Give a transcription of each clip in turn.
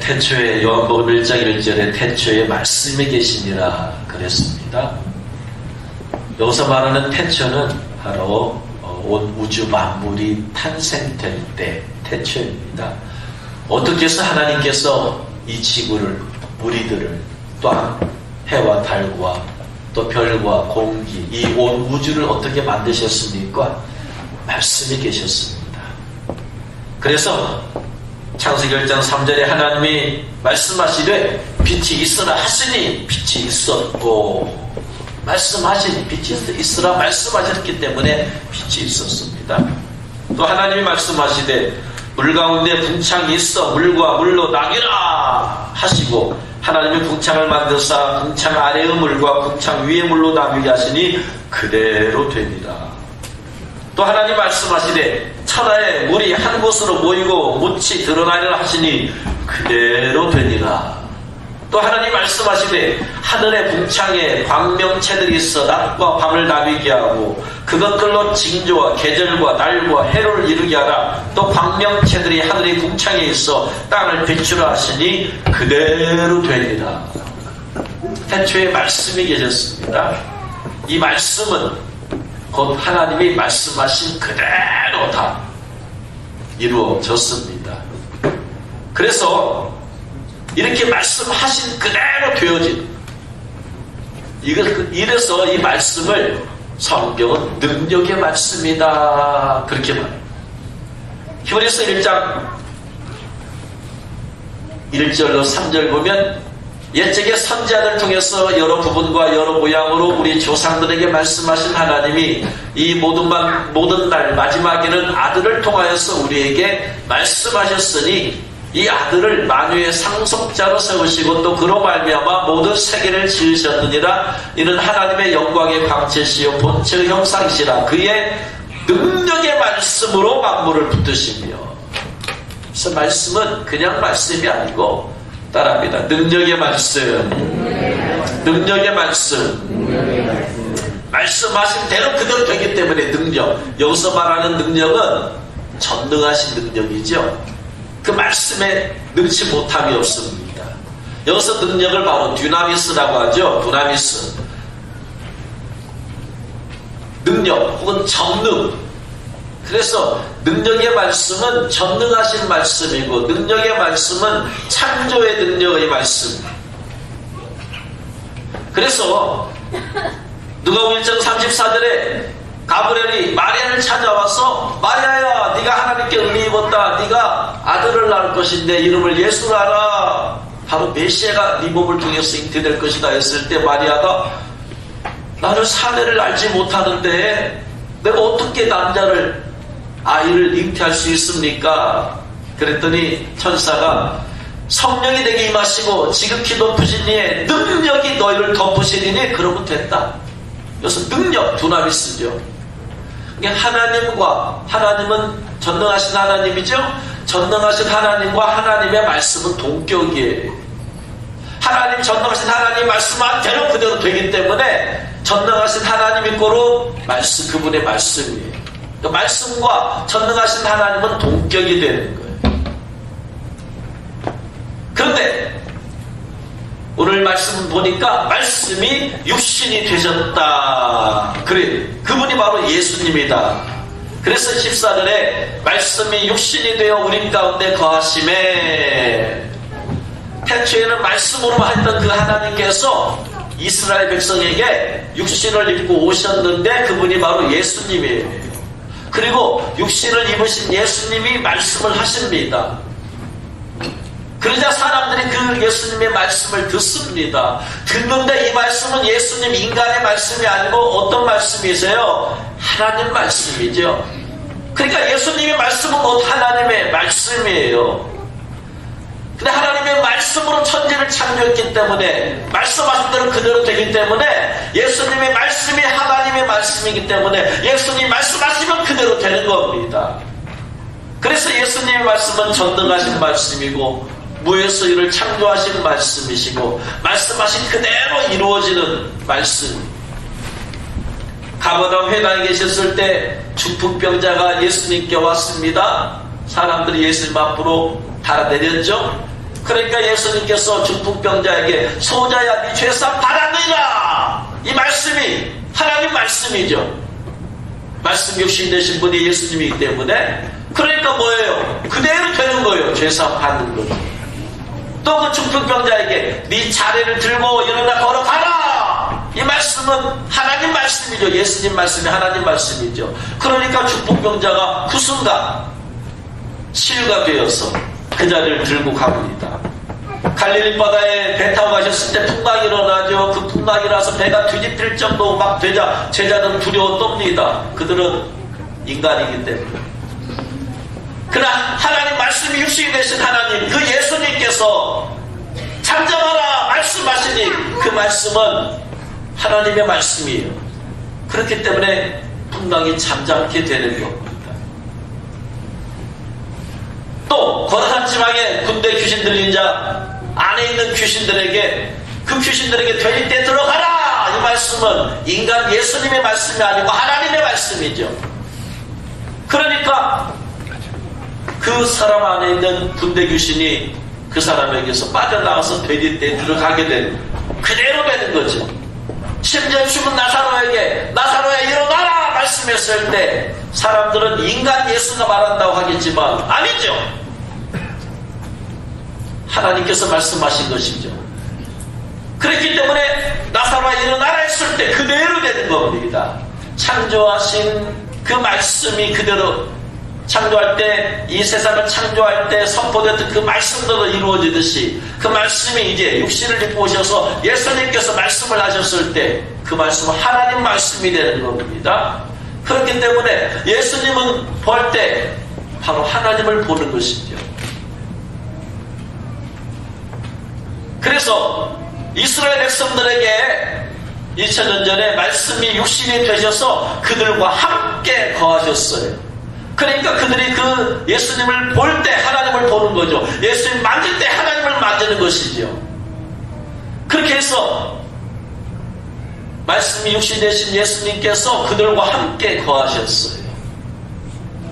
태초에 요한복음 1장 1절에 태초에 말씀이 계시니라 그랬습니다. 여기서 말하는 태초는 바로 온 우주 만물이 탄생될 때 태초입니다. 어떻게 해서 하나님께서 이 지구를, 우리들을, 또한 해와 달과 또 별과 공기, 이 온 우주를 어떻게 만드셨습니까? 말씀이 계셨습니다. 그래서 창세기 1장 3절에 하나님이 말씀하시되 빛이 있으라 하시니 빛이 있었고, 말씀하시니 빛이 있으라 말씀하셨기 때문에 빛이 있었습니다. 또 하나님이 말씀하시되 물 가운데 궁창이 있어 물과 물로 나뉘라 하시고, 하나님이 궁창을 만드사 궁창 아래의 물과 궁창 위의 물로 나뉘게 하시니 그대로 됩니다. 또 하나님 말씀하시되 천하에 물이 한 곳으로 모이고 묻이 드러나리라 하시니 그대로 되니라. 또 하나님 말씀하시되 하늘의 궁창에 광명체들이 있어 낮과 밤을 나뉘게 하고 그것들로 징조와 계절과 날과 해를 이루게 하라. 또 광명체들이 하늘의 궁창에 있어 땅을 비추라 하시니 그대로 되니라. 태초에 말씀이 계셨습니다. 이 말씀은 곧 하나님이 말씀하신 그대로 다 이루어졌습니다. 그래서 이렇게 말씀하신 그대로 되어진, 이래서 이 말씀을 성경은 능력의 말씀이다 그렇게 말해요. 히브리서 1장 1절로 3절 보면 옛적의 선지자들 통해서 여러 부분과 여러 모양으로 우리 조상들에게 말씀하신 하나님이 이 모든 날 마지막에는 아들을 통하여서 우리에게 말씀하셨으니 이 아들을 만유의 상속자로 세우시고 또 그로 말미암아 모든 세계를 지으셨느니라. 이는 하나님의 영광의 광채시요 본체의 형상이시라. 그의 능력의 말씀으로 만물을 붙드시며. 그래서 말씀은 그냥 말씀이 아니고 따라합니다. 능력의 말씀, 능력의 말씀, 말씀하신 대로 그대로 되기 때문에 능력. 여기서 말하는 능력은 전능하신 능력이죠. 그 말씀에 능치 못함이 없습니다. 여기서 능력을 바로 듀나미스라고 하죠. 듀나미스, 능력 혹은 전능. 그래서 능력의 말씀은 전능하신 말씀이고 능력의 말씀은 창조의 능력의 말씀. 그래서 누가복음 1장 34절에 가브리엘이 마리아를 찾아와서 마리아야 네가 하나님께 은혜 입었다. 네가 아들을 낳을 것인데 이름을 예수라라. 바로 메시아가 네 몸을 통해서 잉태될 것이다 했을 때 마리아가 나는 사내를 알지 못하는데 내가 어떻게 남자를 아이를 잉태할 수 있습니까? 그랬더니 천사가 성령이 내게 임하시고 지극히 높으신 이의 능력이 너희를 덮으시리니 그러면 됐다. 그래서 능력 두나미스죠. 하나님과, 하나님은 전능하신 하나님이죠. 전능하신 하나님과 하나님의 말씀은 동격이에요. 하나님, 전능하신 하나님 말씀한 대로 그대로 되기 때문에 전능하신 하나님이 고로 말씀, 그분의 말씀이에요. 그 말씀과 전능하신 하나님은 동격이 되는 거예요. 그런데 오늘 말씀 보니까 말씀이 육신이 되셨다. 그래, 그분이 바로 예수님이다. 그래서 14절에 말씀이 육신이 되어 우리 가운데 거하심에, 태초에는 말씀으로만 했던 그 하나님께서 이스라엘 백성에게 육신을 입고 오셨는데 그분이 바로 예수님이에요. 그리고 육신을 입으신 예수님이 말씀을 하십니다. 그러자 사람들이 그 예수님의 말씀을 듣습니다. 듣는데 이 말씀은 예수님 인간의 말씀이 아니고 어떤 말씀이세요? 하나님 말씀이죠. 그러니까 예수님의 말씀은 곧 하나님의 말씀이에요. 근데 하나님의 말씀으로 천지를 창조했기 때문에 말씀하신 대로 그대로 되기 때문에 예수님의 말씀이 하나님의 말씀이기 때문에 예수님 말씀하시면 그대로 되는 겁니다. 그래서 예수님의 말씀은 전능하신 말씀이고 무에서 이를 창조하신 말씀이시고 말씀하신 그대로 이루어지는 말씀. 가버나움 회당에 계셨을 때 중풍병자가 예수님께 왔습니다. 사람들이 예수님 앞으로 달아내렸죠. 그러니까 예수님께서 중풍병자에게 소자야 네 죄사 받았느니라, 이 말씀이 하나님 말씀이죠. 말씀 육신이 되신 분이 예수님이기 때문에, 그러니까 뭐예요? 그대로 되는 거예요. 죄사 받는 거죠. 또 그 중풍병자에게 네 자리를 들고 일어나 걸어가라, 이 말씀은 하나님 말씀이죠. 예수님 말씀이 하나님 말씀이죠. 그러니까 중풍병자가 그 순간 치유가 되어서 그 자리를 들고 갑니다. 갈릴리 바다에 배 타고 가셨을 때 풍랑이 일어나죠. 그 풍랑이 나서 배가 뒤집힐 정도 막 되자 제자들은 두려워 떱니다. 그들은 인간이기 때문에. 그러나 하나님 말씀이 육신이 되신 하나님, 그 예수님께서 잠잠하라 말씀하시니 그 말씀은 하나님의 말씀이에요. 그렇기 때문에 풍랑이 잠잠게 되는 겁니다. 또 거라산 지방의 군대 귀신들 인자 안에 있는 귀신들에게, 그 귀신들에게 될 때 들어가라, 이 말씀은 인간 예수님의 말씀이 아니고 하나님의 말씀이죠. 그러니까 그 사람 안에 있는 군대 귀신이 그 사람에게서 빠져나가서 돼지 때 들어가게 되는, 그대로 되는 거죠. 심지어 죽은 나사로에게 나사로야 일어나라 말씀했을 때 사람들은 인간 예수가 말한다고 하겠지만 아니죠. 하나님께서 말씀하신 것이죠. 그렇기 때문에 나사로야 일어나라 했을 때 그대로 되는 겁니다. 창조하신 그 말씀이 그대로, 창조할 때, 이 세상을 창조할 때 선포됐던 그 말씀대로 이루어지듯이 그 말씀이 이제 육신을 입고 오셔서 예수님께서 말씀을 하셨을 때 그 말씀은 하나님 말씀이 되는 겁니다. 그렇기 때문에 예수님은 볼 때 바로 하나님을 보는 것이죠. 그래서 이스라엘 백성들에게 2000년 전에 말씀이 육신이 되셔서 그들과 함께 거하셨어요. 그러니까 그들이 그 예수님을 볼 때 하나님을 보는 거죠. 예수님 만질 때 하나님을 만지는 것이죠. 그렇게 해서 말씀이 육신이 되신 예수님께서 그들과 함께 거하셨어요.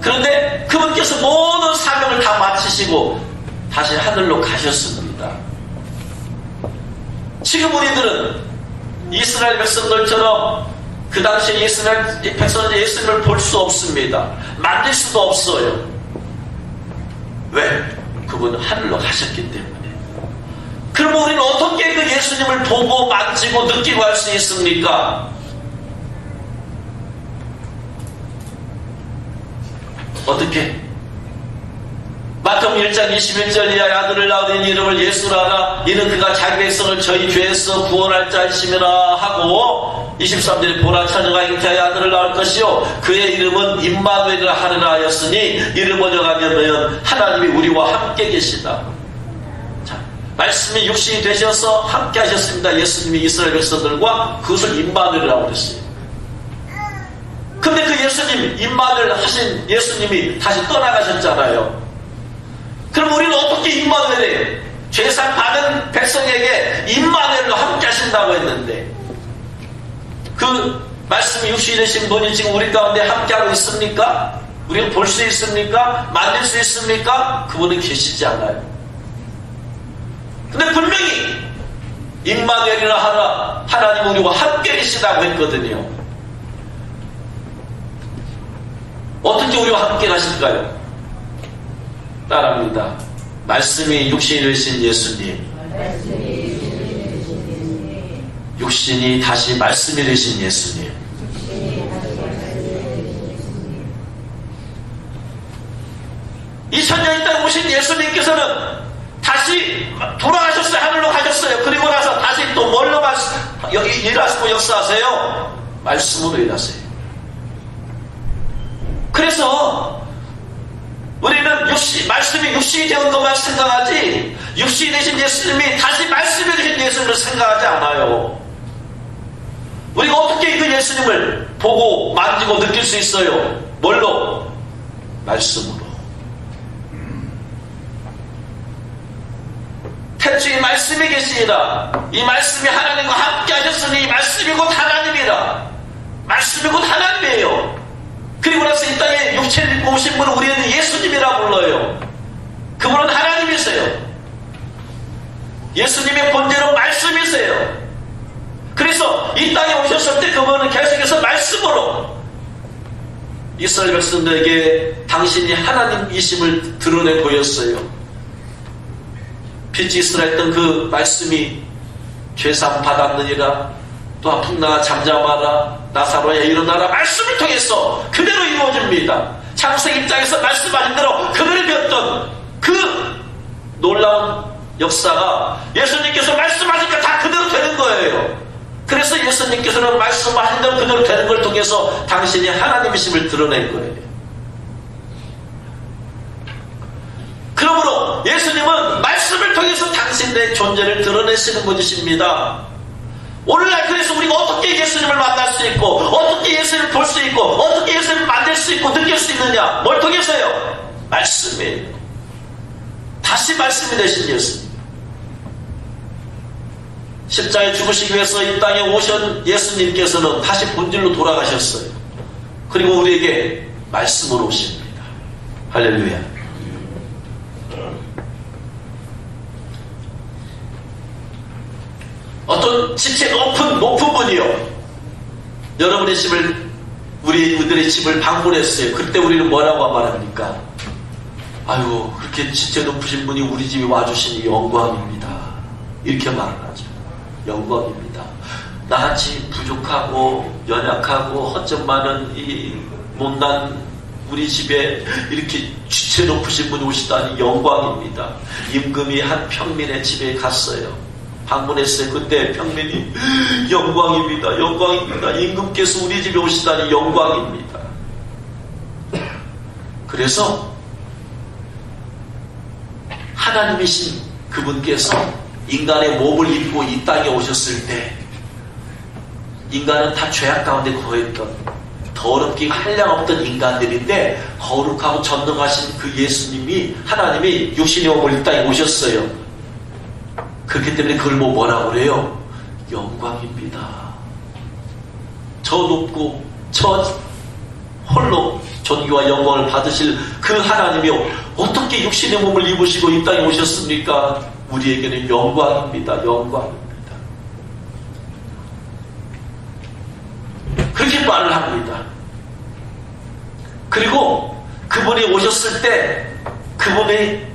그런데 그분께서 모든 사명을 다 마치시고 다시 하늘로 가셨습니다. 지금 우리들은 이스라엘 백성들처럼 그 당시에 이스라엘 백성들 예수님을 볼 수 없습니다. 만질 수도 없어요. 왜? 그분은 하늘로 가셨기 때문에. 그럼 우리는 어떻게 그 예수님을 보고 만지고 느끼고 할 수 있습니까? 어떻게? 마태복음 1장 21절 이하의 아들을 낳으니 이름을 예수라 하라. 이는 그가 자기 백성을 저희 죄에서 구원할 자이심이라 하고 23절에 보라 처녀가 잉태하여 아들을 낳을 것이요 그의 이름은 임마누엘이라 하느라 하였으니 이를 번역하면 하나님이 우리와 함께 계시다. 자, 말씀이 육신이 되셔서 함께 하셨습니다. 예수님이 이스라엘 백성들과 그것을 임마누엘이라고 그랬어요. 근데 그 예수님, 임마누엘 하신 예수님이 다시 떠나가셨잖아요. 그럼 우리는 어떻게 임마누엘이에요? 죄상 받은 백성에게 임마누엘로 함께 하신다고 했는데 그 말씀이 육신이 되신 분이 지금 우리 가운데 함께하고 있습니까? 우리는 볼 수 있습니까? 만질 수 있습니까? 그분은 계시지 않아요. 근데 분명히 임마누엘이라 하나 하나님 우리와 함께 계시다고 했거든요. 어떻게 우리와 함께 가실까요? 따라합니다. 말씀이 육신이 되신 예수님, 육신이 다시 말씀이 되신 예수님, 2000년 있다 오신 예수님께서는 다시 돌아가셨어요. 하늘로 가셨어요. 그리고 나서 다시 또 뭘로 일하시고 역사하세요? 말씀으로 일하세요. 그래서 우리는 말씀이 육신이 되는 것만 생각하지 육신이 되신 예수님이 다시 말씀이 되신 예수님을 생각하지 않아요. 우리가 어떻게 그 예수님을 보고 만지고 느낄 수 있어요? 뭘로? 말씀으로. 태초에 말씀이 계시니라. 이 말씀이 하나님과 함께 하셨으니 이 말씀이 곧 하나님이라. 말씀이 곧 하나님이에요. 그리고 나서 이 땅에 육체를 입고 오신 분은 우리는 예수님이라 불러요. 그분은 하나님이세요. 예수님의 본질은 말씀이세요. 그래서 이 땅에 오셨을 때 그분은 계속해서 말씀으로 이스라엘 백성들에게 당신이 하나님이심을 드러내 보였어요. 빛이 있으라 했던 그 말씀이 죄사함 받았느니라, 또 아픈 나 잠잠하라, 나사로야 일어나라, 말씀을 통해서 그대로 이루어집니다. 창세기 입장에서 말씀하신 대로 그들이 배웠던 그 놀라운 역사가 예수님께서 말씀하시니까 다 그대로 되는 거예요. 그래서 예수님께서는 말씀하신 대로 그대로 되는 걸 통해서 당신이 하나님이심을 드러낸 거예요. 그러므로 예수님은 말씀을 통해서 당신의 존재를 드러내시는 분이십니다. 오늘날 그래서 우리가 어떻게 예수님을 만날 수 있고, 어떻게 예수님을 볼 수 있고, 어떻게 예수님을 만날 수 있고 느낄 수 있느냐? 뭘 통해서요? 말씀이에요. 다시 말씀이 되신 예수님. 십자가에 죽으시기 위해서 이 땅에 오신 예수님께서는 다시 본질로 돌아가셨어요. 그리고 우리에게 말씀으로 오십니다. 할렐루야. 어떤 지체 높은 분이요, 여러분의 집을, 우리들의 집을 방문했어요. 그때 우리는 뭐라고 말합니까? 아유, 그렇게 지체 높으신 분이 우리 집에 와주시니 영광입니다. 이렇게 말을 하죠. 영광입니다. 나같이 부족하고 연약하고 허점 많은 이 못난 우리 집에 이렇게 지체 높으신 분이 오시다니 영광입니다. 임금이 한 평민의 집에 갔어요. 방문했어요. 그때 평민이 영광입니다. 영광입니다. 임금께서 우리 집에 오시다니 영광입니다. 그래서 하나님이신 그분께서 인간의 몸을 입고 이 땅에 오셨을 때 인간은 다 죄악 가운데 거했던 더럽게 한량없던 인간들인데 거룩하고 전능하신 그 예수님이, 하나님이 육신의 몸을 이 땅에 오셨어요. 그렇기 때문에 그걸 뭐라고 그래요? 영광입니다. 저 높고 저 홀로 존귀와 영광을 받으실 그 하나님이요, 어떻게 육신의 몸을 입으시고 이 땅에 오셨습니까? 우리에게는 영광입니다. 영광입니다. 그렇게 말을 합니다. 그리고 그분이 오셨을 때, 그분의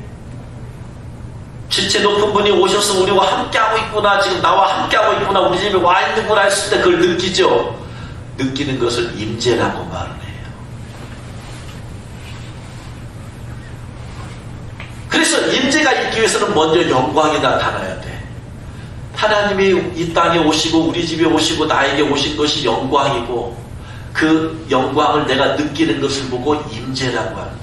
지체 높은 분이 오셔서 우리와 함께하고 있구나, 지금 나와 함께하고 있구나, 우리 집에 와 있는구나 했을 때 그걸 느끼죠. 느끼는 것을 임재라고 말을 해요. 그래서 임재가 있기 위해서는 먼저 영광이 나타나야 돼. 하나님이 이 땅에 오시고 우리 집에 오시고 나에게 오신 것이 영광이고, 그 영광을 내가 느끼는 것을 보고 임재라고 한다.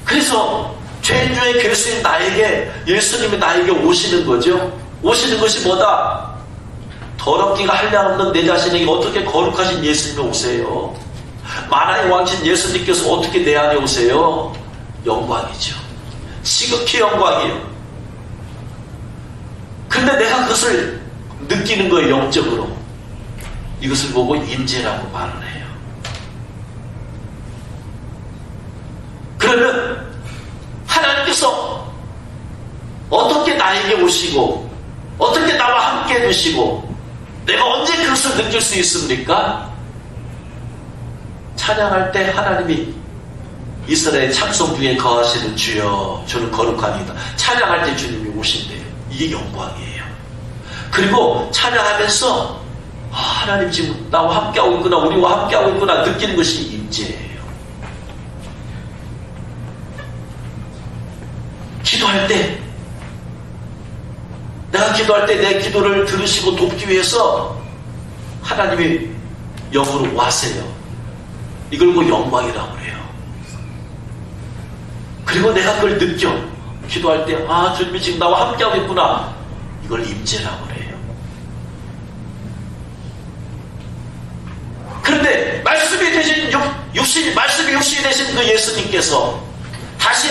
그래서 죄인 중에 괴수인 나에게 예수님이 나에게 오시는 거죠. 오시는 것이 뭐다? 더럽기가 한량없는 내 자신에게 어떻게 거룩하신 예수님이 오세요? 만화의 왕신 예수님께서 어떻게 내 안에 오세요? 영광이죠. 지극히 영광이에요. 근데 내가 그것을 느끼는 거예요. 영적으로. 이것을 보고 임재라고 말을 해요. 그러면 하나님께서 어떻게 나에게 오시고 어떻게 나와 함께 해주시고 내가 언제 그것을 느낄 수 있습니까? 찬양할 때 하나님이 이스라엘 참송 중에 거하시는 주여 저는 거룩하니이다. 찬양할 때 주님이 오신대요. 이게 영광이에요. 그리고 찬양하면서 하나님 지금 나와 함께하고 있구나, 우리와 함께하고 있구나 느끼는 것이 임재예요. 기도할 때, 내가 기도할 때 내 기도를 들으시고 돕기 위해서 하나님이 영으로 와세요. 이걸 뭐 영광이라고 그래요. 그리고 내가 그걸 느껴. 기도할 때 주님이 지금 나와 함께하고 있구나. 이걸 임재라고 그래요. 그런데 말씀이 되신 말씀이 육신이 되신 그 예수님께서 다시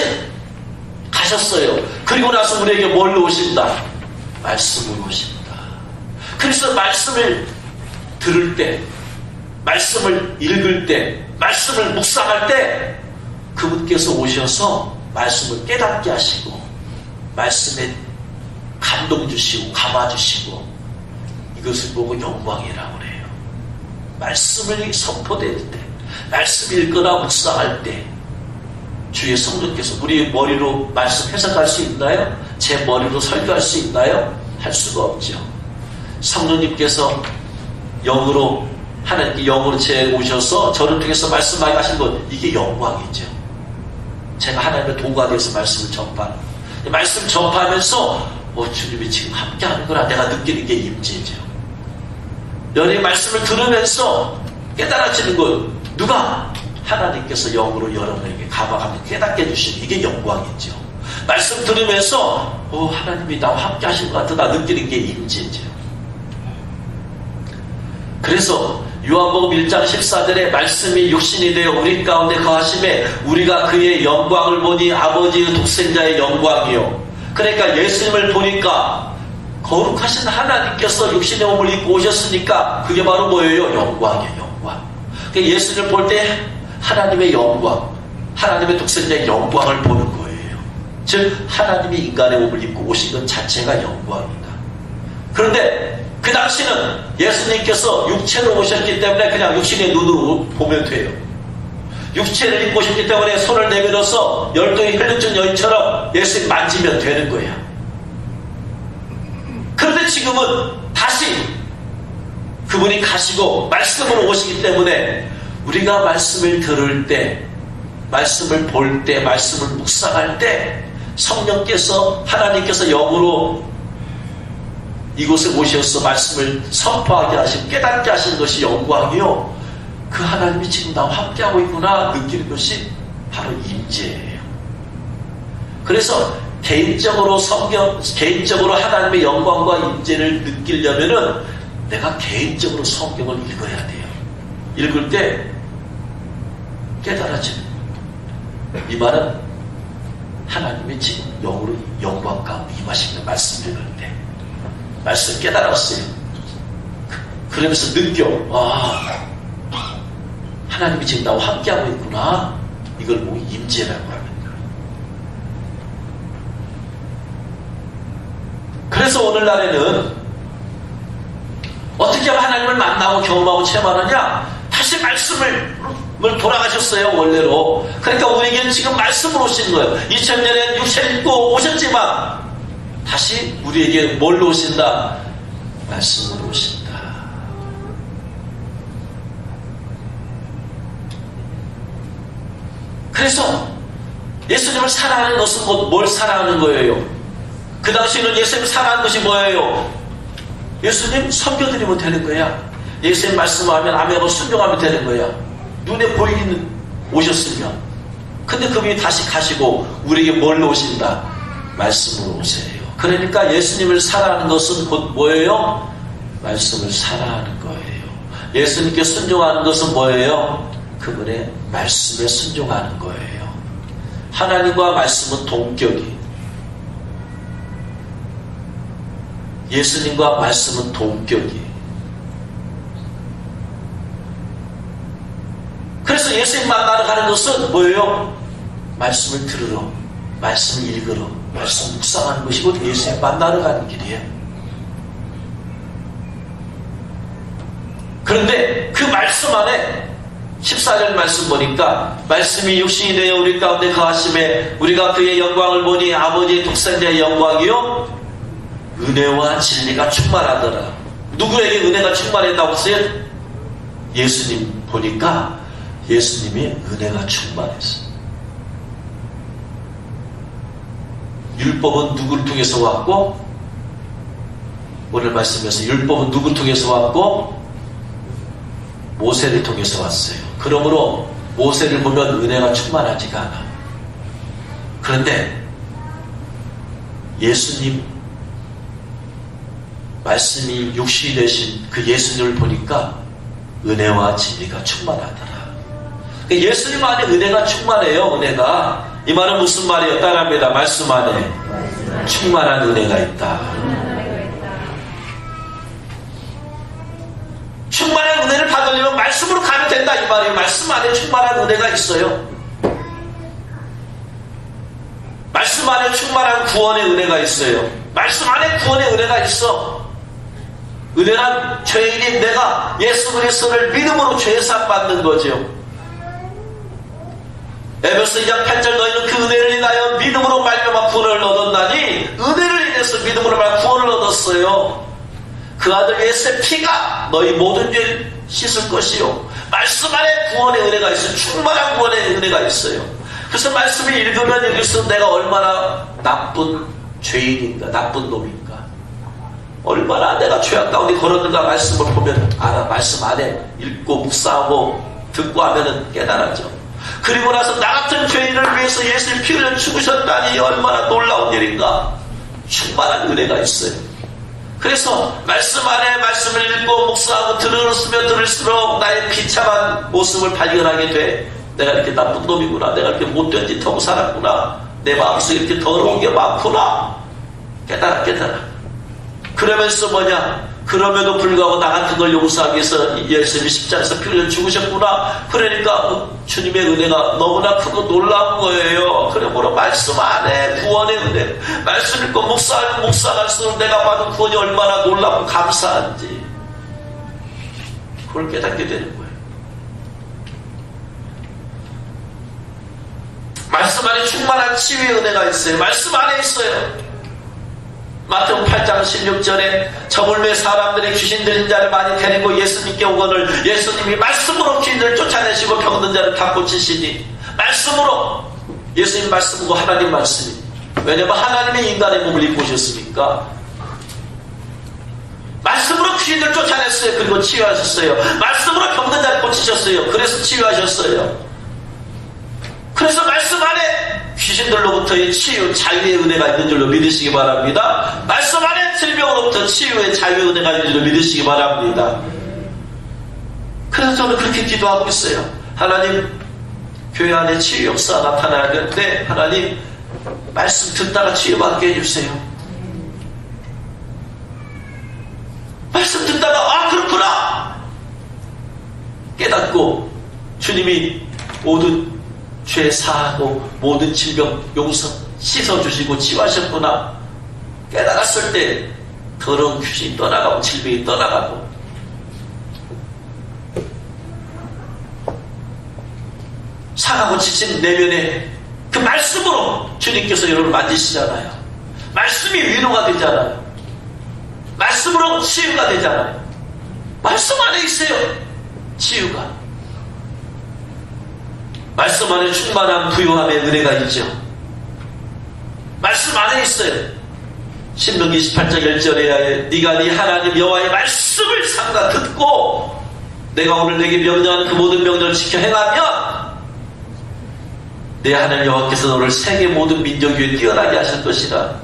가셨어요. 그리고 나서 우리에게 뭘로 오신다? 말씀으로 오십니다. 그래서 말씀을 들을 때, 말씀을 읽을 때, 말씀을 묵상할 때 그분께서 오셔서 말씀을 깨닫게 하시고 말씀에 감동 주시고 감아주시고 이것을 보고 영광이라고 그래요. 말씀을 선포될 때, 말씀 읽거나 묵상할 때 주의 성령께서 우리 머리로 말씀 해석할 수 있나요? 제 머리로 설교할 수 있나요? 할 수가 없죠. 성령님께서 영으로 하나님께 영으로 제 오셔서 저를 통해서 말씀하게 하신 것, 이게 영광이죠. 제가 하나님의 도구가 되어서 말씀을 전파하는, 말씀 전파하면서 주님이 지금 함께하는구나 내가 느끼는 게 임재죠. 여러분이 말씀을 들으면서 깨달아지는 것, 누가? 하나님께서 영으로 여러분에게 감화감을 깨닫게 해주시는, 이게 영광이죠. 말씀 들으면서 하나님이 나와 함께 하신 것 같아 나 느끼는 게 임재죠. 그래서 요한복음 1장 14절에 말씀이 육신이 되어 우리 가운데 거하심에 우리가 그의 영광을 보니 아버지의 독생자의 영광이요. 그러니까 예수님을 보니까 거룩하신 하나님께서 육신의 몸을 입고 오셨으니까 그게 바로 뭐예요? 영광이에요. 영광. 그러니까 예수님을 볼 때 하나님의 영광, 하나님의 독생자의 영광을 보는 거예요. 즉 하나님이 인간의 몸을 입고 오신 것 자체가 영광이다. 그런데 그 당시는 예수님께서 육체로 오셨기 때문에 그냥 육신의 눈으로 보면 돼요. 육체를 입고 오셨기 때문에 손을 내밀어서 열동의 혈육증 여인처럼 예수님 만지면 되는 거예요. 그런데 지금은 다시 그분이 가시고 말씀으로 오시기 때문에 우리가 말씀을 들을 때, 말씀을 볼 때, 말씀을 묵상할 때 성령께서, 하나님께서 영으로 이곳에 오셔서 말씀을 선포하게 하신, 깨닫게 하신 것이 영광이요. 그 하나님이 지금 나와 함께하고 있구나 느끼는 것이 바로 임재예요. 그래서 개인적으로 개인적으로 하나님의 영광과 임재를 느끼려면은 내가 개인적으로 성경을 읽어야 돼요. 읽을 때 깨달아지는, 이 말은 하나님이 지금 영으로 영광 가운데 임하시는 말씀 읽을 때 말씀 깨달았어요. 그러면서 느껴, 하나님이 지금 나와 함께하고 있구나. 이걸 보고 임재라고 합니다. 그래서 오늘날에는 어떻게 하면 하나님을 만나고 경험하고 체험하느냐? 다시 말씀을 돌아가셨어요, 원래로. 그러니까 우리에게는 지금 말씀으로 오신 거예요. 2000년엔 육체를 입고 오셨지만 다시 우리에게 뭘로 오신다? 말씀으로 오신다. 그래서 예수님을 사랑하는 것은 뭘 사랑하는 거예요? 그 당시에는 예수님을 사랑하는 것이 뭐예요? 예수님 섬겨드리면 되는 거야. 예수님 말씀하면 아멘하고 순종하면 되는 거야. 눈에 보이기는 오셨으면. 근데 그분이 다시 가시고 우리에게 뭘로 오신다? 말씀으로 오세요. 그러니까 예수님을 사랑하는 것은 곧 뭐예요? 말씀을 사랑하는 거예요. 예수님께 순종하는 것은 뭐예요? 그분의 말씀에 순종하는 거예요. 하나님과 말씀은 동격이, 예수님과 말씀은 동격이. 그래서 예수님 만나러 가는 것은 뭐예요? 말씀을 들으러, 말씀을 읽으러, 말씀 묵상하는 것이 곧 예수님 만나러 가는 길이에요. 그런데 그 말씀 안에 14절 말씀 보니까 말씀이 육신이 되어 우리 가운데 거하심에 우리가 그의 영광을 보니 아버지의 독생자의 영광이요 은혜와 진리가 충만하더라. 누구에게 은혜가 충만했다고 했어요? 예수님 보니까 예수님이 은혜가 충만했어요. 율법은 누구를 통해서 왔고, 오늘 말씀에서 율법은 누구를 통해서 왔고, 모세를 통해서 왔어요. 그러므로 모세를 보면 은혜가 충만하지가 않아. 그런데 예수님 말씀이 육신이 되신 그 예수님을 보니까 은혜와 진리가 충만하더라. 예수님 안에 은혜가 충만해요. 은혜가. 이 말은 무슨 말이에요? 따라합니다. 말씀 안에 충만한 은혜가 있다. 충만한 은혜를 받으려면 말씀으로 가면 된다 이 말이에요. 말씀 안에 충만한 은혜가 있어요. 말씀 안에 충만한 구원의 은혜가 있어요. 말씀 안에 구원의 은혜가 있어. 은혜란 죄인인 내가 예수 그리스도를 믿음으로 죄사함 받는 거죠. 에베소 2장 8절 너희는 그 은혜를 인하여 믿음으로 말미암아 구원을 얻었나니 은혜를 인해서 믿음으로 말미암아 구원을 얻었어요. 그 아들 예수의 피가 너희 모든 죄를 씻을 것이요. 말씀 안에 구원의 은혜가 있어요. 충만한 구원의 은혜가 있어요. 그래서 말씀을 읽으면 읽을수록 내가 얼마나 나쁜 죄인인가, 나쁜 놈인가, 얼마나 내가 죄악 가운데 걸었는가 말씀을 보면 알아. 말씀 안에 읽고 묵상하고 듣고 하면은 깨달아져. 그리고 나서 나 같은 죄인을 위해서 예수의 피를 죽으셨다니 얼마나 놀라운 일인가. 충만한 은혜가 있어요. 그래서 말씀 안에 말씀을 읽고 묵상하고 들을수록 나의 비참한 모습을 발견하게 돼. 내가 이렇게 나쁜 놈이구나. 내가 이렇게 못된 짓 하고 살았구나. 내 마음속에 이렇게 더러운 게 많구나. 깨달아. 그러면서 뭐냐? 그럼에도 불구하고 나 같은 걸 용서하기 위해서 예수님이 십자가에서 피를 그러니까 주님의 은혜가 너무나 크고 놀라운 거예요. 그러므로 말씀 안에 구원의 은혜, 말씀 읽고 묵상할수록 내가 받은 구원이 얼마나 놀랍고 감사한지 그걸 깨닫게 되는 거예요. 말씀 안에 충만한 치유의 은혜가 있어요. 말씀 안에 있어요. 마태복음 8장 16절에 저물매 사람들의 귀신 들린 자를 많이 데리고 예수님께 오거늘 예수님이 말씀으로 귀신들을 쫓아내시고 병든 자를 다 고치시니, 말씀으로, 예수님 말씀이고 하나님 말씀이. 왜냐면 하나님의 인간의 몸을 입고 오셨으니까. 말씀으로 귀신들을 쫓아냈어요. 그리고 치유하셨어요. 말씀으로 병든 자를 고치셨어요. 그래서 치유하셨어요. 그래서 말씀 안에 귀신들로부터의 치유, 자유의 은혜가 있는 줄로 믿으시기 바랍니다. 말씀 안에 질병으로부터 치유의 자유의 은혜가 있는 줄로 믿으시기 바랍니다. 그래서 저는 그렇게 기도하고 있어요. 하나님, 교회 안에 치유 역사 나타나야 되는데 하나님, 말씀 듣다가 치유받게 해주세요. 말씀 듣다가 그렇구나 깨닫고 주님이 모든 죄 사하고 모든 질병 용서 씻어주시고 치유하셨구나 깨달았을 때 더러운 귀신이 떠나가고 질병이 떠나가고, 상하고 지친 내면에 그 말씀으로 주님께서 여러분을 만지시잖아요. 말씀이 위로가 되잖아요. 말씀으로 치유가 되잖아요. 말씀 안에 있어요. 치유가. 말씀 안에 충만한 부요함의 은혜가 있죠. 말씀 안에 있어요. 신명기 28장 1절에 네가 네 하나님 여호와의 말씀을 삼가 듣고 내가 오늘 내게 명령하는 그 모든 명령을 지켜 행하면 내 하나님 여호와께서 너를 세계 모든 민족 위에 뛰어나게 하실 것이라.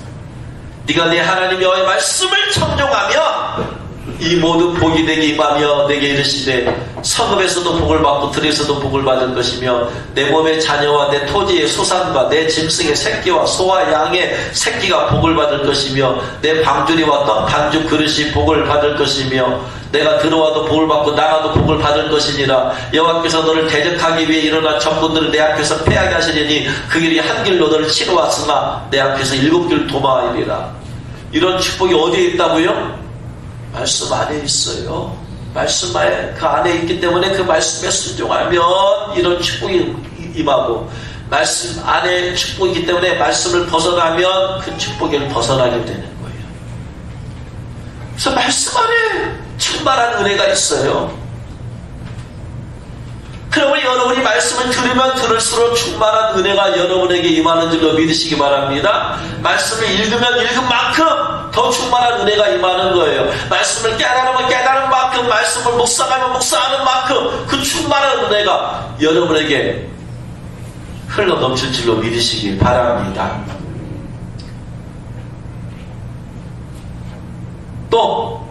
네가 내 하나님 여호와의 말씀을 청종하며 이 모든 복이 내게 임하며 내게 이르시되 성읍에서도 복을 받고 들에서도 복을 받을 것이며 내 몸의 자녀와 내 토지의 소산과 내 짐승의 새끼와 소와 양의 새끼가 복을 받을 것이며 내 방주리와 떡 반죽 그릇이 복을 받을 것이며 내가 들어와도 복을 받고 나가도 복을 받을 것이니라. 여호와께서 너를 대적하기 위해 일어나 적군들을 내 앞에서 패하게 하시리니 그 길이 한 길로 너를 치러 왔으나 내 앞에서 7길 도망하리라. 이런 축복이 어디에 있다고요? 말씀 안에 있어요. 말씀 안에 그 안에 있기 때문에 그 말씀에 순종하면 이런 축복이 임하고, 말씀 안에 축복이 있기 때문에 말씀을 벗어나면 그 축복을 벗어나게 되는 거예요. 그래서 말씀 안에 충만한 은혜가 있어요. 그러면 여러분이 말씀을 들으면 들을수록 충만한 은혜가 여러분에게 임하는 줄로 믿으시기 바랍니다. 말씀을 읽으면 읽은 만큼 더 충만한 은혜가 임하는 거예요. 말씀을 깨달으면 깨달은 만큼, 말씀을 묵상하면 묵상하는 만큼 그 충만한 은혜가 여러분에게 흘러 넘칠 줄로 믿으시기 바랍니다. 또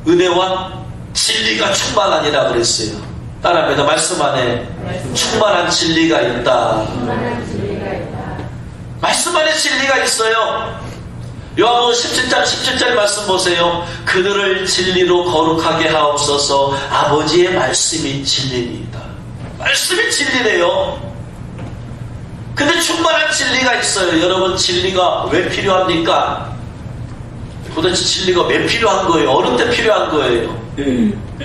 은혜와 진리가 충만하니라 그랬어요. 따라합니다. 말씀 안에 충만한 진리가 있다. 말씀 안에 진리가 있어요. 요한복음 17장 17절 말씀 보세요. 그들을 진리로 거룩하게 하옵소서. 아버지의 말씀이 진리입니다. 말씀이 진리래요. 근데 충만한 진리가 있어요. 여러분, 진리가 왜 필요합니까? 도대체 진리가 왜 필요한 거예요? 어느 때 필요한 거예요?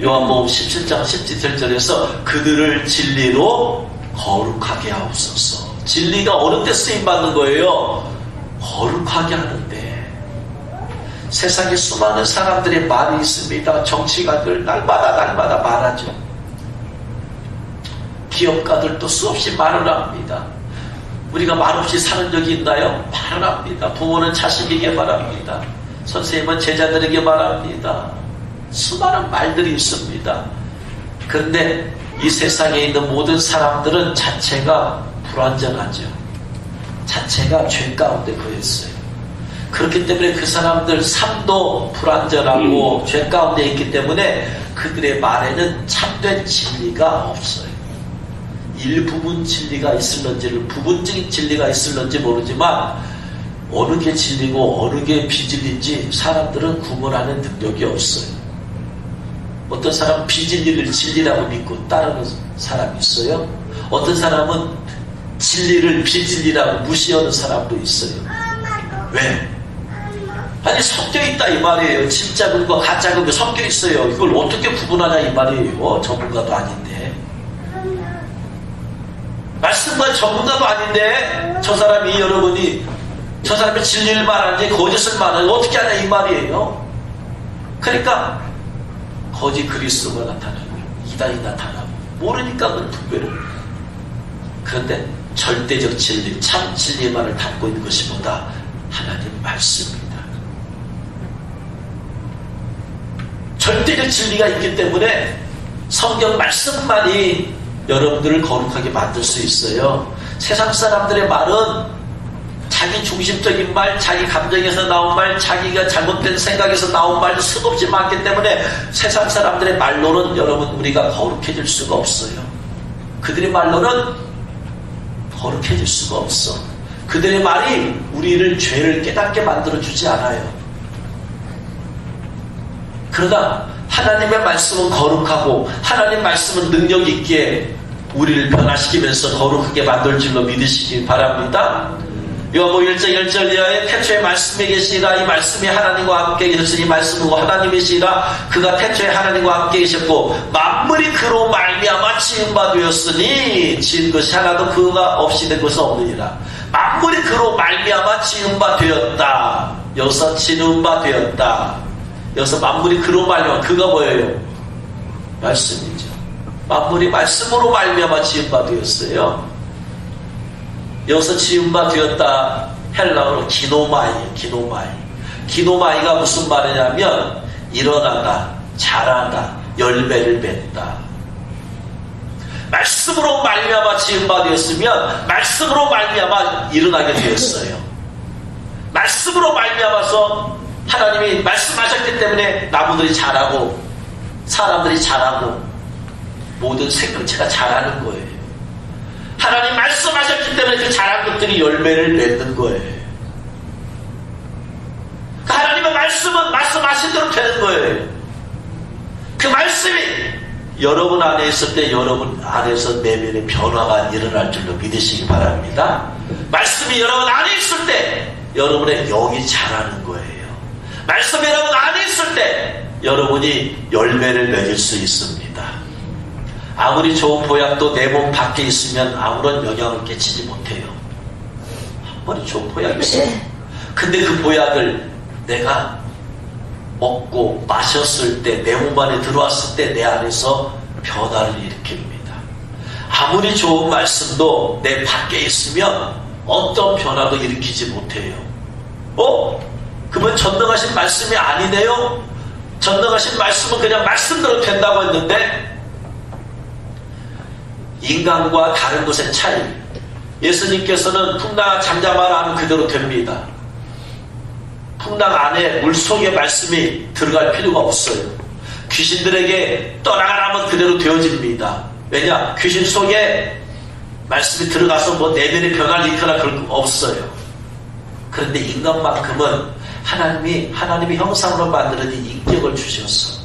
요한복음 17장 17절에서 그들을 진리로 거룩하게 하옵소서. 진리가 어느 때 쓰임받는 거예요? 거룩하게 하는데. 세상에 수많은 사람들의 말이 있습니다. 정치가들 날마다 말하죠. 기업가들도 수없이 말을 합니다. 우리가 말없이 사는 적이 있나요? 말을 합니다. 부모는 자식에게 말합니다. 선생님은 제자들에게 말합니다. 수많은 말들이 있습니다. 그런데 이 세상에 있는 모든 사람들은 자체가 불완전하죠. 자체가 죄 가운데 거했어요. 그렇기 때문에 그 사람들 삶도 불완전하고 죄 가운데 있기 때문에 그들의 말에는 참된 진리가 없어요. 일부분 진리가 있을런지를, 부분적인 진리가 있을런지 모르지만 어느 게 진리고 어느 게 비진리인지 사람들은 구분하는 능력이 없어요. 어떤 사람은 비진리를 진리라고 믿고 따르는 사람이 있어요. 어떤 사람은 진리를 비진리라고 무시하는 사람도 있어요. 왜? 아니, 섞여 있다 이 말이에요. 진짜 글과 가짜 글이 섞여 있어요. 이걸 어떻게 구분하냐 이 말이에요. 전문가도 아닌데. 말씀과 전문가도 아닌데 저 사람이, 여러분이 저 사람이 진리를 말하는지 거짓을 말하는지 어떻게 하냐 이 말이에요. 그러니까 거짓 그리스도가 나타나고 이단이 나타나고 모르니까 그건 분별을. 그런데 절대적 진리, 참 진리만을 담고 있는 것이 뭐다? 하나님 말씀입니다. 절대적 진리가 있기 때문에 성경 말씀만이 여러분들을 거룩하게 만들 수 있어요. 세상 사람들의 말은 자기 중심적인 말, 자기 감정에서 나온 말, 자기가 잘못된 생각에서 나온 말도 수없이 많기 때문에 세상 사람들의 말로는 여러분 우리가 거룩해질 수가 없어요. 그들의 말로는 거룩해질 수가 없어. 그들의 말이 우리를 죄를 깨닫게 만들어주지 않아요. 그러나 하나님의 말씀은 거룩하고 하나님 말씀은 능력 있게 우리를 변화시키면서 거룩하게 만들 줄로 믿으시기 바랍니다. 요한복음 1장 1절 이하에 태초에 말씀이 계시니라. 이 말씀이 하나님과 함께 계셨으니 말씀은 하나님이시라. 그가 태초에 하나님과 함께 계셨고 만물이 그로 말미암아 지은 바 되었으니 지은 것이 하나도 그가 없이 된 것은 없느니라. 만물이 그로 말미암아 지은 바 되었다. 여기서 지은 바 되었다. 여기서 만물이 그로 말미암아, 그가 뭐예요? 말씀이죠. 만물이 말씀으로 말미암아 지은 바 되었어요. 여기서 지은 바 되었다. 헬라어로 기노마이예요. 기노마이. 기노마이가 무슨 말이냐면 일어나다, 자라다, 열매를 맺다. 말씀으로 말미암아 지은 바 되었으면 말씀으로 말미암아 일어나게 되었어요. 말씀으로 말미암아서 하나님이 말씀하셨기 때문에 나무들이 자라고 사람들이 자라고 모든 생명체가 자라는 거예요. 하나님 말씀하셨기 때문에 그 자란 것들이 열매를 맺는 거예요. 그 하나님의 말씀은 말씀하신 대로 되는 거예요. 그 말씀이 여러분 안에 있을 때 여러분 안에서 내면의 변화가 일어날 줄로 믿으시기 바랍니다. 말씀이 여러분 안에 있을 때 여러분의 영이 자라는 거예요. 말씀이 여러분 안에 있을 때 여러분이 열매를 맺을 수 있습니다. 아무리 좋은 보약도 내 몸 밖에 있으면 아무런 영향을 끼치지 못해요. 아무리 좋은 보약이 있어요. 근데 그 보약을 내가 먹고 마셨을 때, 내 몸 안에 들어왔을 때 내 안에서 변화를 일으킵니다. 아무리 좋은 말씀도 내 밖에 있으면 어떤 변화도 일으키지 못해요. 그러면 전능하신 말씀이 아니네요? 전능하신 말씀은 그냥 말씀대로 된다고 했는데 인간과 다른 것의 차이. 예수님께서는 풍랑 잠잠하라 하면 그대로 됩니다. 풍랑 안에 물속에 말씀이 들어갈 필요가 없어요. 귀신들에게 떠나가라 하면 그대로 되어집니다. 왜냐? 귀신 속에 말씀이 들어가서 뭐 내면의 변화를 일으키거나 그런 거 없어요. 그런데 인간만큼은 하나님이 형상으로 만드는 이 인격을 주셨어.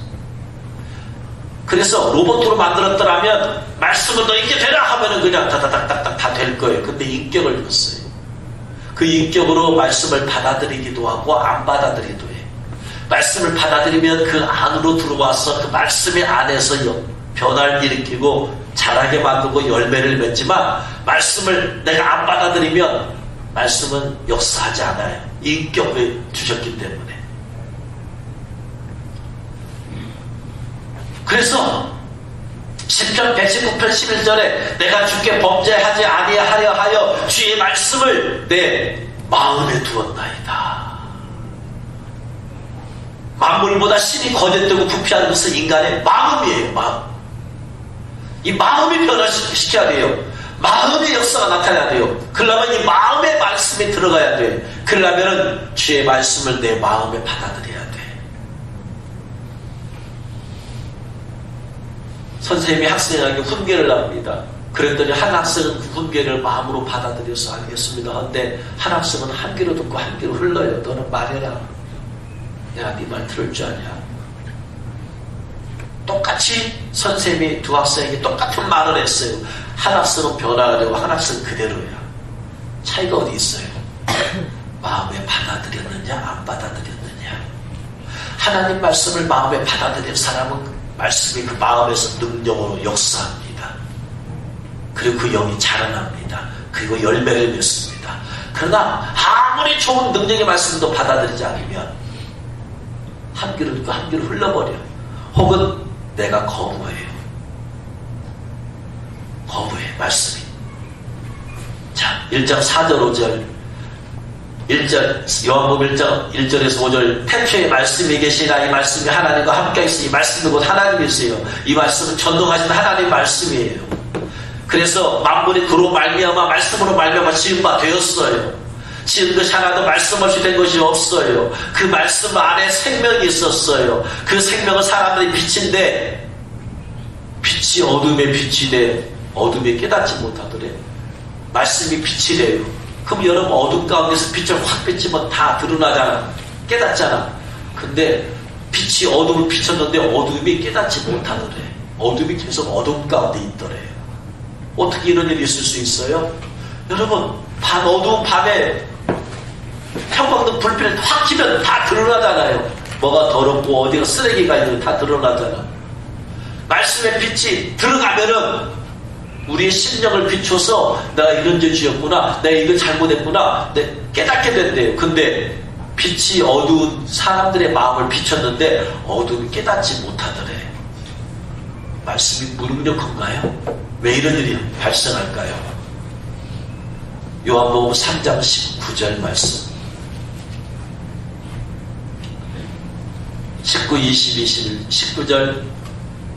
그래서 로봇으로 만들었더라면 말씀을 너 이렇게 되라 하면은 그냥 다다닥닥닥 다 될 거예요. 근데 인격을 줬어요. 그 인격으로 말씀을 받아들이기도 하고 안 받아들이기도 해. 말씀을 받아들이면 그 안으로 들어와서 그 말씀의 안에서 변화를 일으키고 자라게 만들고 열매를 맺지만, 말씀을 내가 안 받아들이면 말씀은 역사하지 않아요. 인격을 주셨기 때문에. 그래서 10편 119편 11절에 내가 주께 범죄하지 아니하려 하여 주의 말씀을 내 마음에 두었나이다. 만물보다 신이 거짓되고 부패한 것은 인간의 마음이에요. 마음. 이 마음이 변화시켜야 돼요. 마음의 역사가 나타나야 돼요. 그러려면 이 마음의 말씀에 들어가야 돼. 그러려면 주의 말씀을 내 마음에 받아들여야 돼. 선생님이 학생에게 훈계를 합니다. 그랬더니 한 학생은 그 훈계를 마음으로 받아들여서 알겠습니다 하는데, 한 학생은 한 귀로 듣고 한 귀로 흘러요. 너는 말해라. 내가 네 말 들을 줄 아냐. 똑같이 선생님이 두 학생에게 똑같은 말을 했어요. 한 학생은 변화가 되고 한 학생은 그대로야. 차이가 어디 있어요? 마음에 받아들였느냐 안 받아들였느냐. 하나님 말씀을 마음에 받아들인 사람은 말씀이 그 마음에서 능력으로 역사합니다. 그리고 그 영이 자라납니다. 그리고 열매를 맺습니다. 그러나 아무리 좋은 능력의 말씀도 받아들이지 않으면 한 귀로 듣고 한 귀로 흘러버려. 혹은 내가 거부해요. 거부해, 말씀이. 자, 1장 4절 5절 1절 요한복음 1장 1절에서 5절 태초에 말씀이 계시나 이 말씀이 하나님과 함께 있으니 이 말씀이 곧 하나님이세요. 이 말씀은 전능하신 하나님 말씀이에요. 그래서 만물이 그로 말미암아 말씀으로 말미암아 지은 바 되었어요. 지은 것이 하나도 말씀 없이 된 것이 없어요. 그 말씀 안에 생명이 있었어요. 그 생명은 사람들의 빛인데 빛이 어둠의 빛이 돼 어둠이 깨닫지 못하더래. 말씀이 빛이래요. 그럼 여러분 어둠 가운데서 빛을 확 비치면 다 드러나잖아. 깨닫잖아. 근데 빛이 어둠을 비쳤는데 어둠이 깨닫지 못하더래. 어둠이 계속 어둠 가운데 있더래. 어떻게 이런 일이 있을 수 있어요? 여러분 밤 어두운 밤에 형광등 불빛을 확 켜면 다 드러나잖아요. 뭐가 더럽고 어디가 쓰레기가 있는 다 드러나잖아. 말씀의 빛이 들어가면은 우리의 심령을 비춰서 내가 이런 죄 지었구나, 내가 이걸 잘못했구나, 내가 깨닫게 된대요. 근데 빛이 어두운 사람들의 마음을 비췄는데 어둠이 깨닫지 못하더래. 말씀이 무능력한가요? 왜 이런 일이 발생할까요? 요한복음 3장 19절 말씀 19, 20, 21, 19절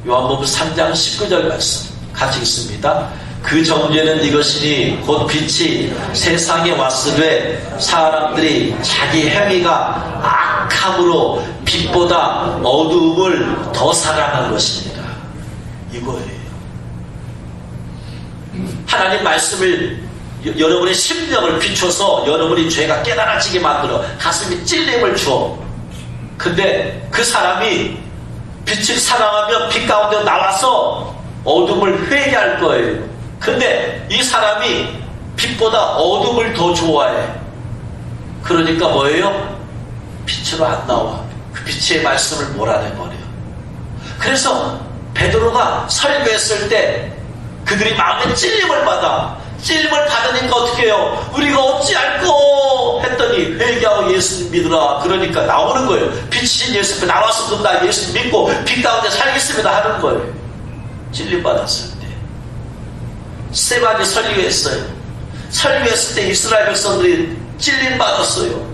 요한복음 3장 19절 말씀 같이 읽습니다. 그 정죄는 이것이니 곧 빛이 세상에 왔으되 사람들이 자기 행위가 악함으로 빛보다 어두움을 더 사랑한 것입니다. 이거예요. 하나님 말씀을 여러분의 심령을 비춰서 여러분이 죄가 깨달아지게 만들어 가슴이 찔림을 줘. 근데 그 사람이 빛을 사랑하면 빛 가운데 나와서 어둠을 회개할 거예요. 근데 이 사람이 빛보다 어둠을 더 좋아해. 그러니까 뭐예요? 빛으로 안 나와. 그 빛의 말씀을 몰아내버려. 그래서 베드로가 설교했을 때 그들이 마음에 찔림을 받아. 찔림을 받으니까 어떻게 해요? 우리가 어찌할꼬 했더니 회개하고 예수님 믿으라. 그러니까 나오는 거예요. 빛이신 예수님 나와서 그럼 나 예수님 믿고 빛 가운데 살겠습니다 하는 거예요. 찔림 받았을 때 스데반이 설교했어요. 설교했을 때 이스라엘 백성들이 찔림 받았어요.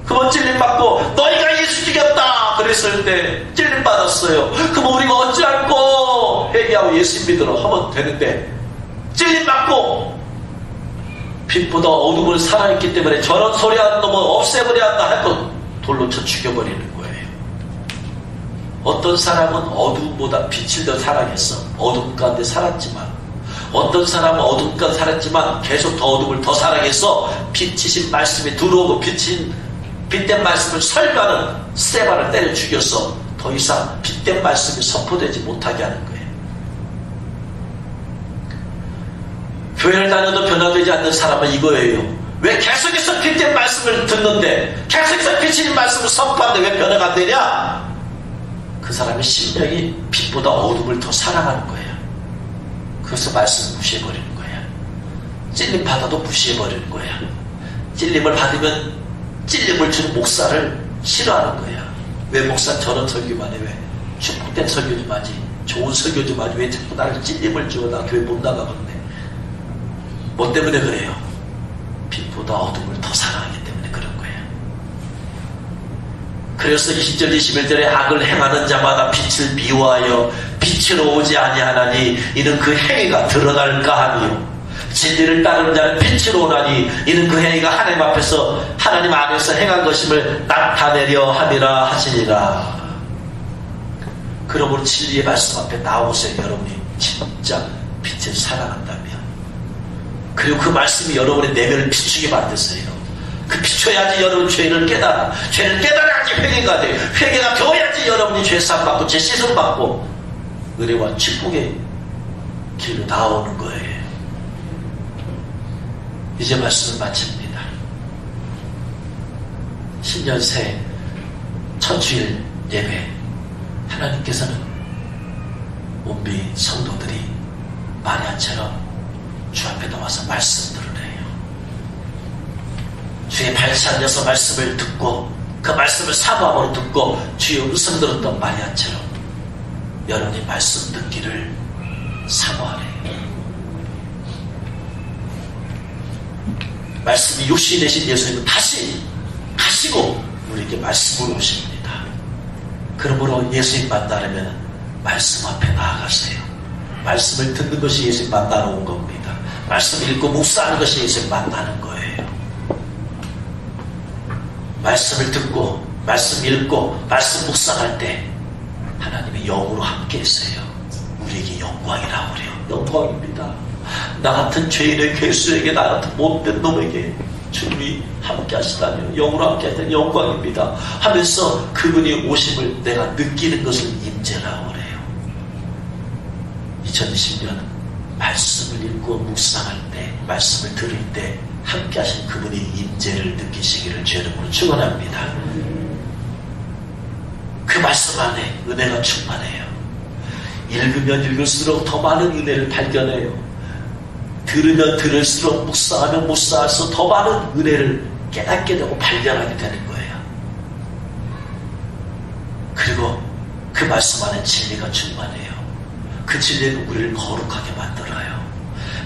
그럼 찔림 받고 너희가 예수 죽였다 그랬을 때 찔림 받았어요. 그럼 우리가 어찌할꼬 회개하고 예수 믿으라 하면 되는데 찔림 받고 빛보다 어둠을 사랑했기 때문에 저런 소리 하는 놈은 없애버려야 한다 해도 돌로 쳐 죽여버리는 거예요. 어떤 사람은 어둠보다 빛을 더 사랑했어. 어둠 가운데 살았지만 어떤 사람은 어둠 가운데 살았지만 계속 더 어둠을 더 사랑해서 빛이신 말씀이 들어오고 빛된 말씀을 설교하는 스데반을 때려 죽였어. 더 이상 빛된 말씀이 선포되지 못하게 하는 거예요. 교회를 다녀도 변화되지 않는 사람은 이거예요. 왜 계속해서 빛된 말씀을 듣는데, 계속해서 빛인 말씀을 선포하는데 왜 변화가 안 되냐? 그 사람의 심령이 빛보다 어둠을 더 사랑하는 거예요. 그래서 말씀을 무시해버리는 거예요. 찔림 받아도 무시해버리는 거예요. 찔림을 받으면 찔림을 주는 목사를 싫어하는 거예요. 왜 목사 저런 설교만 해? 왜 축복된 설교 좀 하지, 좋은 설교 좀 하지, 왜 자꾸 나를 찔림을 줘? 나 교회 못 나가겠네. 뭐 때문에 그래요? 빛보다 어둠을 더 사랑하기 때문에 그런 거예요. 그래서 20절 21절에 악을 행하는 자마다 빛을 미워하여 빛으로 오지 아니하나니 이는 그 행위가 드러날까 하니요, 진리를 따르는 자는 빛으로 오나니 이는 그 행위가 하나님 앞에서, 하나님 안에서 행한 것임을 나타내려 함이라 하시니라. 그러므로 진리의 말씀 앞에 나오세요. 여러분이 진짜 빛을 사랑한다면. 그리고 그 말씀이 여러분의 내면을 비추게 만드세요. 그 비춰야지 여러분 죄를 깨달아. 죄를 깨달아야지 회개가 돼요. 회개가 되어야지 여러분이 죄사함 받고 죄 씻음 받고 은혜와 축복의 길로 나오는 거예요. 이제 말씀을 마칩니다. 신년 새 천주일 예배, 하나님께서는 온비 성도들이 마리아처럼 주 앞에 나와서 말씀 들으래요. 주의 발산여서 말씀을 듣고 그 말씀을 사모함으로 듣고 주의 음성 들었던 마리아처럼 여러분이 말씀 듣기를 사모하래요. 말씀이 육신이 되신 예수님은 다시 가시고 우리에게 말씀으로 오십니다. 그러므로 예수님 만나려면 말씀 앞에 나아가세요. 말씀을 듣는 것이 예수님 만나러 온 겁니다. 말씀 읽고 묵상하는 것이 예수님 만나는 거예요. 말씀을 듣고 말씀 읽고 말씀 묵상할 때 하나님의 영으로 함께 했어요. 우리에게 영광이라 그래요. 영광입니다. 나 같은 죄인의 괴수에게, 나 같은 못된 놈에게 주님이 함께 하시다며, 영으로 함께 하시다니 영광입니다 하면서 그분이 오심을 내가 느끼는 것을 임재라고 그래요. 2020년 말씀을 읽고 묵상할 때, 말씀을 들을 때 함께 하신 그분의 임재를 느끼시기를 주의 이름으로 축원합니다. 그 말씀 안에 은혜가 충만해요. 읽으면 읽을수록 더 많은 은혜를 발견해요. 들으면 들을수록, 묵상하면 묵상할수록 더 많은 은혜를 깨닫게 되고 발견하게 되는 거예요. 그리고 그 말씀 안에 진리가 충만해요. 그 진리는 우리를 거룩하게 만들어요.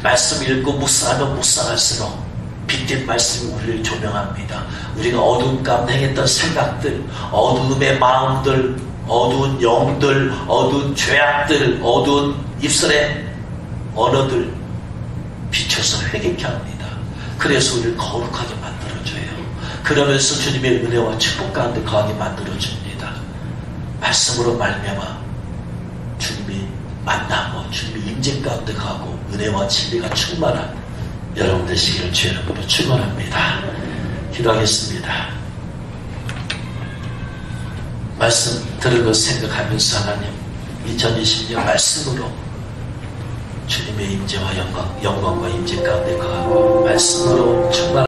말씀 읽고 묵상하면 묵상할수록 빛된 말씀이 우리를 조명합니다. 우리가 어두운 가운데 행했던 생각들, 어두움의 마음들, 어두운 영들, 어두운 죄악들, 어두운 입술의 언어들 비춰서 회개케 합니다. 그래서 우리를 거룩하게 만들어줘요. 그러면서 주님의 은혜와 축복 가운데 거하게 만들어줍니다. 말씀으로 말미암아 주님이 만나고 주님이 임재 가운데 가고 은혜와 진리가 충만한 여러분 되시기를 주의 이름으로 축원합니다. 기도하겠습니다. 말씀 들은 것 생각하면서 하나님, 2020년 말씀으로 주님의 임재와 영광과 임재 가운데 거하고 말씀으로 충만